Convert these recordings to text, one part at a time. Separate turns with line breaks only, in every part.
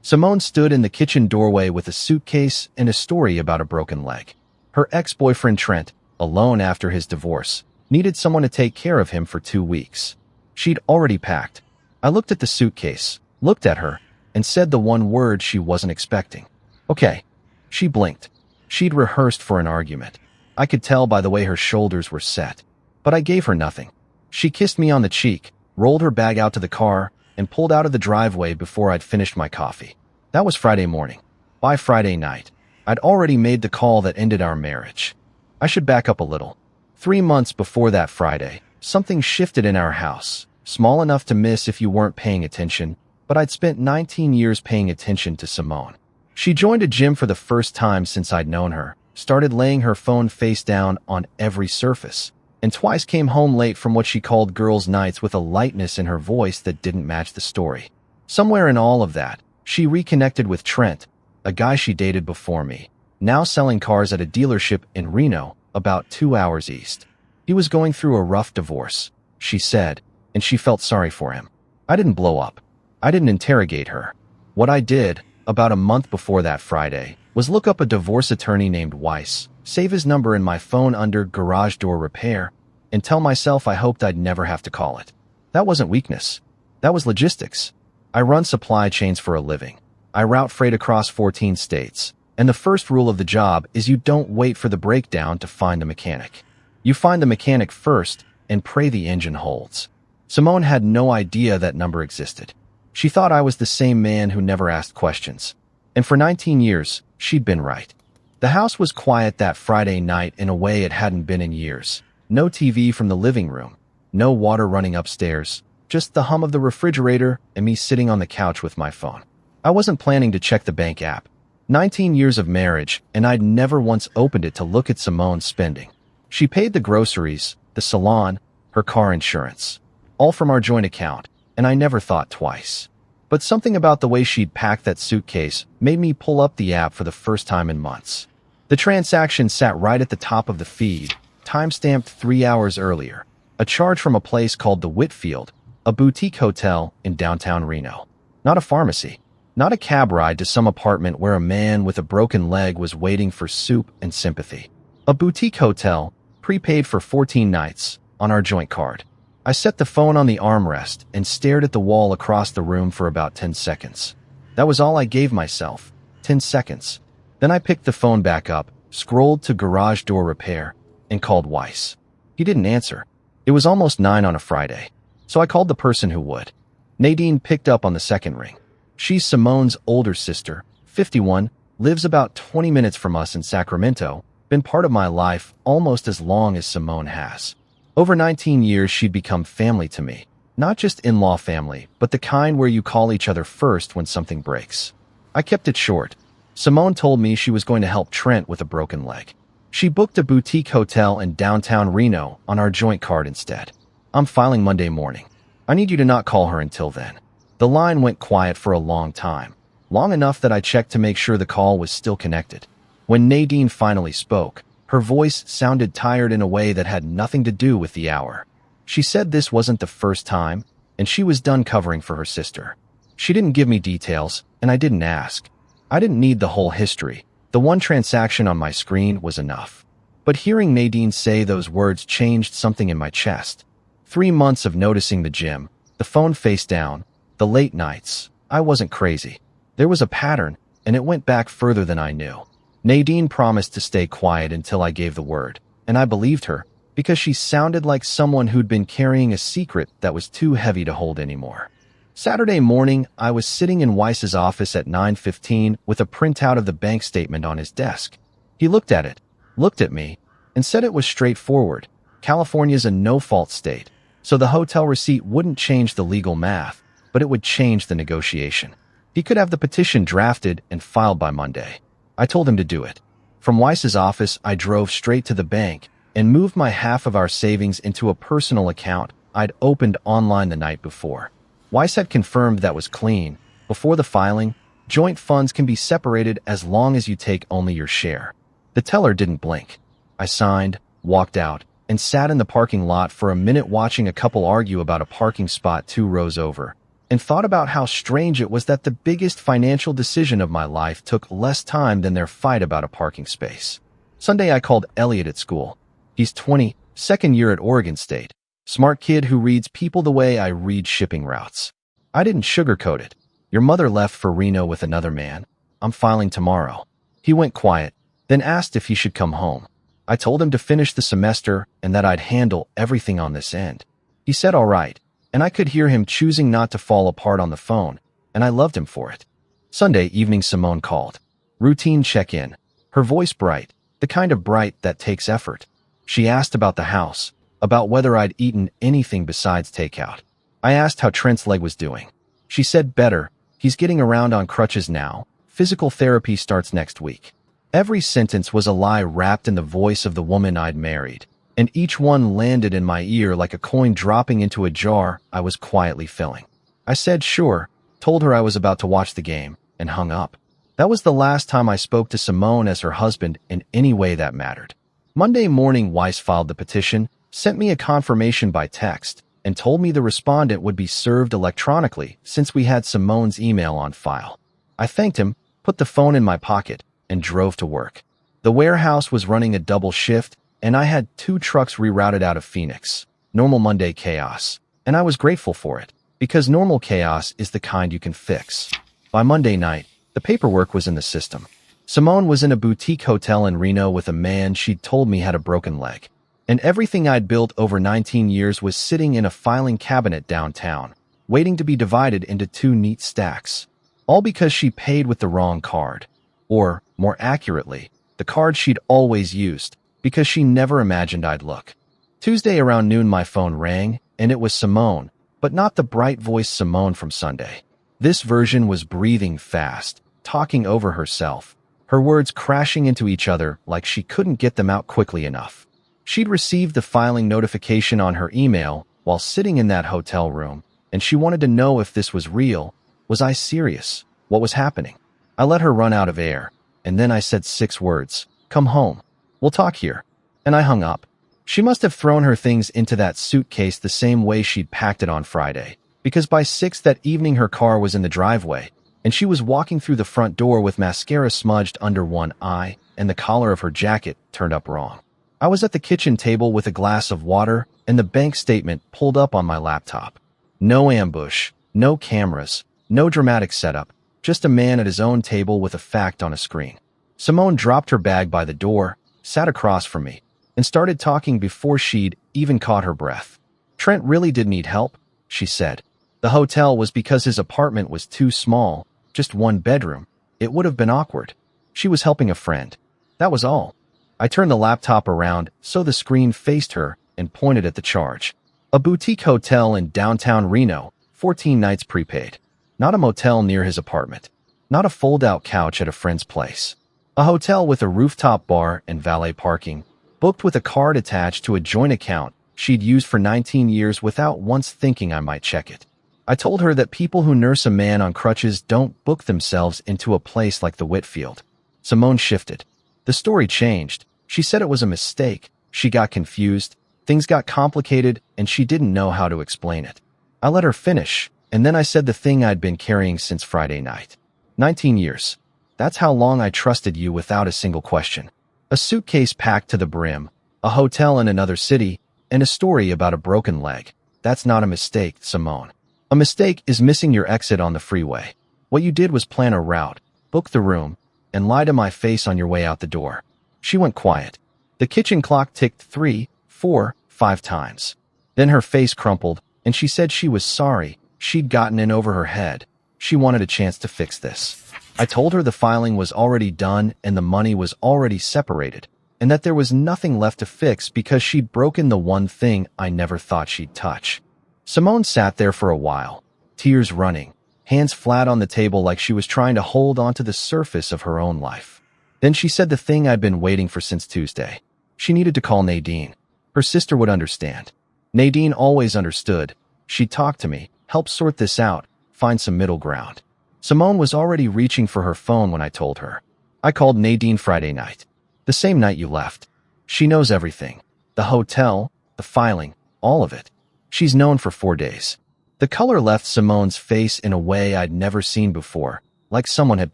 Simone stood in the kitchen doorway with a suitcase and a story about a broken leg. Her ex-boyfriend Trent, alone after his divorce, needed someone to take care of him for 2 weeks. She'd already packed. I looked at the suitcase, looked at her, and said the one word she wasn't expecting. Okay. She blinked. She'd rehearsed for an argument. I could tell by the way her shoulders were set. But I gave her nothing. She kissed me on the cheek, rolled her bag out to the car, and pulled out of the driveway before I'd finished my coffee. That was Friday morning. By Friday night, I'd already made the call that ended our marriage. I should back up a little. 3 months before that Friday, something shifted in our house, small enough to miss if you weren't paying attention, but I'd spent 19 years paying attention to Simone. She joined a gym for the first time since I'd known her, started laying her phone face down on every surface, and twice came home late from what she called girls' nights with a lightness in her voice that didn't match the story. Somewhere in all of that, she reconnected with Trent, a guy she dated before me, now selling cars at a dealership in Reno, about 2 hours east. He was going through a rough divorce, she said, and she felt sorry for him. I didn't blow up. I didn't interrogate her. What I did, about a month before that Friday, was look up a divorce attorney named Weiss, save his number in my phone under garage door repair, and tell myself I hoped I'd never have to call it. That wasn't weakness. That was logistics. I run supply chains for a living. I route freight across 14 states, and the first rule of the job is you don't wait for the breakdown to find the mechanic. You find the mechanic first and pray the engine holds. Simone had no idea that number existed. She thought I was the same man who never asked questions. And for 19 years, she'd been right. The house was quiet that Friday night in a way it hadn't been in years. No TV from the living room. No water running upstairs. Just the hum of the refrigerator and me sitting on the couch with my phone. I wasn't planning to check the bank app. 19 years of marriage, and I'd never once opened it to look at Simone's spending. She paid the groceries, the salon, her car insurance. All from our joint account, and I never thought twice. But something about the way she'd packed that suitcase made me pull up the app for the first time in months. The transaction sat right at the top of the feed, time-stamped 3 hours earlier. A charge from a place called the Whitfield, a boutique hotel in downtown Reno. Not a pharmacy. Not a cab ride to some apartment where a man with a broken leg was waiting for soup and sympathy. A boutique hotel, prepaid for 14 nights, on our joint card. I set the phone on the armrest and stared at the wall across the room for about 10 seconds. That was all I gave myself, 10 seconds. Then I picked the phone back up, scrolled to garage door repair, and called Weiss. He didn't answer. It was almost 9 on a Friday, so I called the person who would. Nadine picked up on the second ring. She's Simone's older sister, 51, lives about 20 minutes from us in Sacramento, been part of my life almost as long as Simone has. Over 19 years, she'd become family to me. Not just in-law family, but the kind where you call each other first when something breaks. I kept it short. Simone told me she was going to help Trent with a broken leg. She booked a boutique hotel in downtown Reno on our joint card instead. I'm filing Monday morning. I need you to not call her until then. The line went quiet for a long time. Long enough that I checked to make sure the call was still connected. When Nadine finally spoke, her voice sounded tired in a way that had nothing to do with the hour. She said this wasn't the first time, and she was done covering for her sister. She didn't give me details, and I didn't ask. I didn't need the whole history. The one transaction on my screen was enough. But hearing Nadine say those words changed something in my chest. 3 months of noticing the gym, the phone face down, the late nights. I wasn't crazy. There was a pattern, and it went back further than I knew. Nadine promised to stay quiet until I gave the word, and I believed her, because she sounded like someone who'd been carrying a secret that was too heavy to hold anymore. Saturday morning, I was sitting in Weiss's office at 9:15 with a printout of the bank statement on his desk. He looked at it, looked at me, and said it was straightforward. California's a no-fault state, so the hotel receipt wouldn't change the legal math, but it would change the negotiation. He could have the petition drafted and filed by Monday. I told him to do it. From Weiss's office, I drove straight to the bank and moved my half of our savings into a personal account I'd opened online the night before. Weiss had confirmed that was clean. Before the filing, joint funds can be separated as long as you take only your share. The teller didn't blink. I signed, walked out, and sat in the parking lot for a minute watching a couple argue about a parking spot 2 rows over. and thought about how strange it was that the biggest financial decision of my life took less time than their fight about a parking space. Sunday, I called Elliot at school. He's 20, second year at Oregon State. Smart kid who reads people the way I read shipping routes. I didn't sugarcoat it. Your mother left for Reno with another man. I'm filing tomorrow. He went quiet, then asked if he should come home. I told him to finish the semester and that I'd handle everything on this end. He said all right, and I could hear him choosing not to fall apart on the phone, and I loved him for it. Sunday evening, Simone called. Routine check-in. Her voice bright, the kind of bright that takes effort. She asked about the house, about whether I'd eaten anything besides takeout. I asked how Trent's leg was doing. She said better. He's getting around on crutches now. Physical therapy starts next week. Every sentence was a lie wrapped in the voice of the woman I'd married, and each one landed in my ear like a coin dropping into a jar I was quietly filling. I said sure, told her I was about to watch the game, and hung up. That was the last time I spoke to Simone as her husband in any way that mattered. Monday morning, Weiss filed the petition, sent me a confirmation by text, and told me the respondent would be served electronically since we had Simone's email on file. I thanked him, put the phone in my pocket, and drove to work. The warehouse was running a double shift, and I had 2 trucks rerouted out of Phoenix. Normal Monday chaos. And I was grateful for it, because normal chaos is the kind you can fix. By Monday night, the paperwork was in the system. Simone was in a boutique hotel in Reno with a man she'd told me had a broken leg. And everything I'd built over 19 years was sitting in a filing cabinet downtown, waiting to be divided into 2 neat stacks. All because she paid with the wrong card. Or, more accurately, the card she'd always used, because she never imagined I'd look. Tuesday around noon, my phone rang, and it was Simone, but not the bright-voiced Simone from Sunday. This version was breathing fast, talking over herself, her words crashing into each other like she couldn't get them out quickly enough. She'd received the filing notification on her email while sitting in that hotel room, and she wanted to know if this was real. Was I serious? What was happening? I let her run out of air, and then I said 6 words. Come home. We'll talk here. And I hung up. She must have thrown her things into that suitcase the same way she'd packed it on Friday, because by 6 that evening her car was in the driveway, and she was walking through the front door with mascara smudged under one eye and the collar of her jacket turned up wrong. I was at the kitchen table with a glass of water and the bank statement pulled up on my laptop. No ambush, no cameras, no dramatic setup, just a man at his own table with a fact on a screen. Simone dropped her bag by the door, sat across from me, and started talking before she'd even caught her breath. Trent really did need help, she said. The hotel was because his apartment was too small, just 1 bedroom. It would have been awkward. She was helping a friend. That was all. I turned the laptop around so the screen faced her and pointed at the charge. A boutique hotel in downtown Reno, 14 nights prepaid. Not a motel near his apartment. Not a fold-out couch at a friend's place. A hotel with a rooftop bar and valet parking, booked with a card attached to a joint account she'd used for 19 years without once thinking I might check it. I told her that people who nurse a man on crutches don't book themselves into a place like the Whitfield. Simone shifted. The story changed. She said it was a mistake. She got confused. Things got complicated, and she didn't know how to explain it. I let her finish, and then I said the thing I'd been carrying since Friday night. 19 years. That's how long I trusted you without a single question. A suitcase packed to the brim, a hotel in another city, and a story about a broken leg. That's not a mistake, Simone. A mistake is missing your exit on the freeway. What you did was plan a route, book the room, and lie to my face on your way out the door. She went quiet. The kitchen clock ticked 3, 4, 5 times. Then her face crumpled, and she said she was sorry. She'd gotten in over her head. She wanted a chance to fix this. I told her the filing was already done and the money was already separated, and that there was nothing left to fix because she'd broken the one thing I never thought she'd touch. Simone sat there for a while, tears running, hands flat on the table like she was trying to hold onto the surface of her own life. Then she said the thing I'd been waiting for since Tuesday. She needed to call Nadine. Her sister would understand. Nadine always understood. She'd talk to me, help sort this out, find some middle ground. Simone was already reaching for her phone when I told her. I called Nadine Friday night. The same night you left. She knows everything. The hotel, the filing, all of it. She's known for 4 days. The color left Simone's face in a way I'd never seen before, like someone had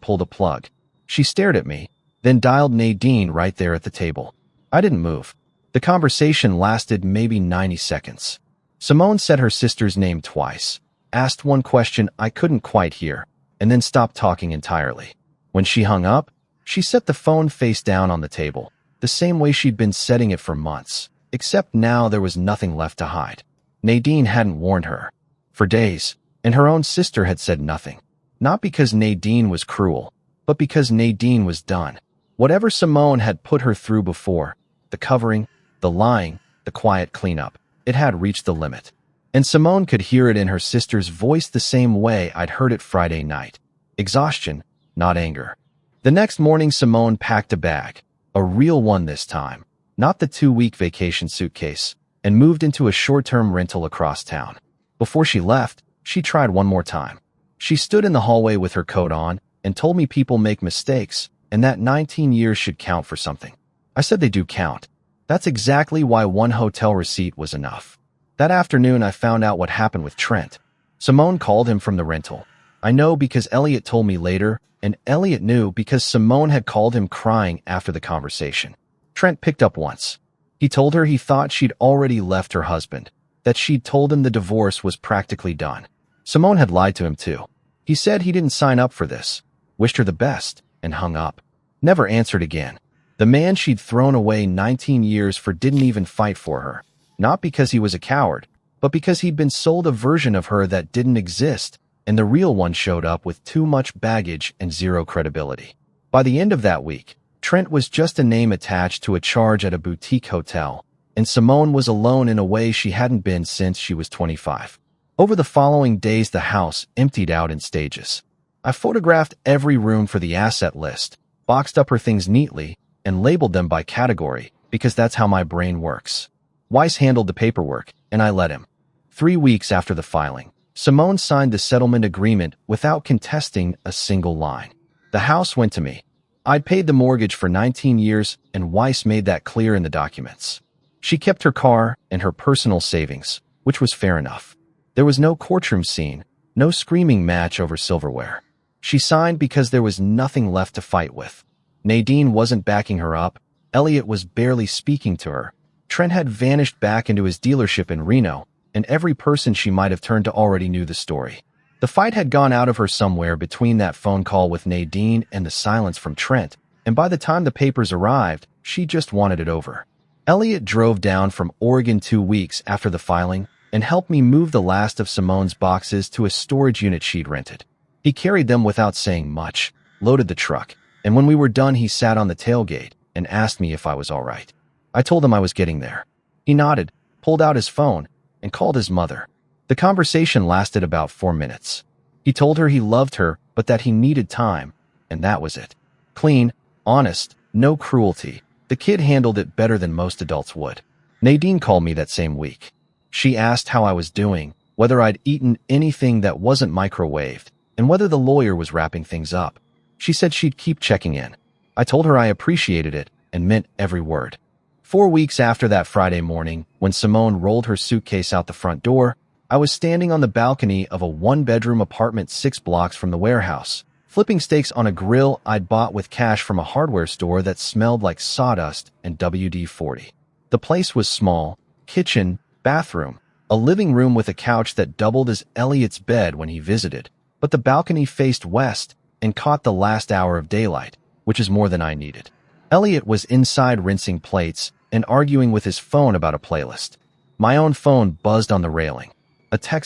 pulled a plug. She stared at me, then dialed Nadine right there at the table. I didn't move. The conversation lasted maybe 90 seconds. Simone said her sister's name twice, asked one question I couldn't quite hear, and then stopped talking entirely. When she hung up, she set the phone face down on the table, the same way she'd been setting it for months, except now there was nothing left to hide. Nadine hadn't warned her for days, and her own sister had said nothing. Not because Nadine was cruel, but because Nadine was done. Whatever Simone had put her through before, the covering, the lying, the quiet cleanup, it had reached the limit. And Simone could hear it in her sister's voice the same way I'd heard it Friday night. Exhaustion, not anger. The next morning Simone packed a bag, a real one this time, not the 2-week vacation suitcase, and moved into a short-term rental across town. Before she left, she tried one more time. She stood in the hallway with her coat on and told me people make mistakes and that 19 years should count for something. I said they do count. That's exactly why one hotel receipt was enough. That afternoon I found out what happened with Trent. Simone called him from the rental. I know because Elliot told me later, and Elliot knew because Simone had called him crying after the conversation. Trent picked up once. He told her he thought she'd already left her husband, that she'd told him the divorce was practically done. Simone had lied to him too. He said he didn't sign up for this, wished her the best, and hung up. Never answered again. The man she'd thrown away 19 years for didn't even fight for her. Not because he was a coward, but because he'd been sold a version of her that didn't exist, and the real one showed up with too much baggage and zero credibility. By the end of that week, Trent was just a name attached to a charge at a boutique hotel, and Simone was alone in a way she hadn't been since she was 25. Over the following days, the house emptied out in stages. I photographed every room for the asset list, boxed up her things neatly, and labeled them by category, because that's how my brain works. Weiss handled the paperwork, and I let him. 3 weeks after the filing, Simone signed the settlement agreement without contesting a single line. The house went to me. I'd paid the mortgage for 19 years, and Weiss made that clear in the documents. She kept her car and her personal savings, which was fair enough. There was no courtroom scene, no screaming match over silverware. She signed because there was nothing left to fight with. Nadine wasn't backing her up. Elliot was barely speaking to her. Trent had vanished back into his dealership in Reno, and every person she might have turned to already knew the story. The fight had gone out of her somewhere between that phone call with Nadine and the silence from Trent, and by the time the papers arrived, she just wanted it over. Elliot drove down from Oregon 2 weeks after the filing and helped me move the last of Simone's boxes to a storage unit she'd rented. He carried them without saying much, loaded the truck, and when we were done he sat on the tailgate and asked me if I was all right. I told him I was getting there. He nodded, pulled out his phone, and called his mother. The conversation lasted about 4 minutes. He told her he loved her, but that he needed time, and that was it. Clean, honest, no cruelty. The kid handled it better than most adults would. Nadine called me that same week. She asked how I was doing, whether I'd eaten anything that wasn't microwaved, and whether the lawyer was wrapping things up. She said she'd keep checking in. I told her I appreciated it and meant every word. 4 weeks after that Friday morning, when Simone rolled her suitcase out the front door, I was standing on the balcony of a 1-bedroom apartment 6 blocks from the warehouse, flipping steaks on a grill I'd bought with cash from a hardware store that smelled like sawdust and WD-40. The place was small, kitchen, bathroom, a living room with a couch that doubled as Elliot's bed when he visited, but the balcony faced west and caught the last hour of daylight, which is more than I needed. Elliot was inside rinsing plates and arguing with his phone about a playlist. My own phone buzzed on the railing. A text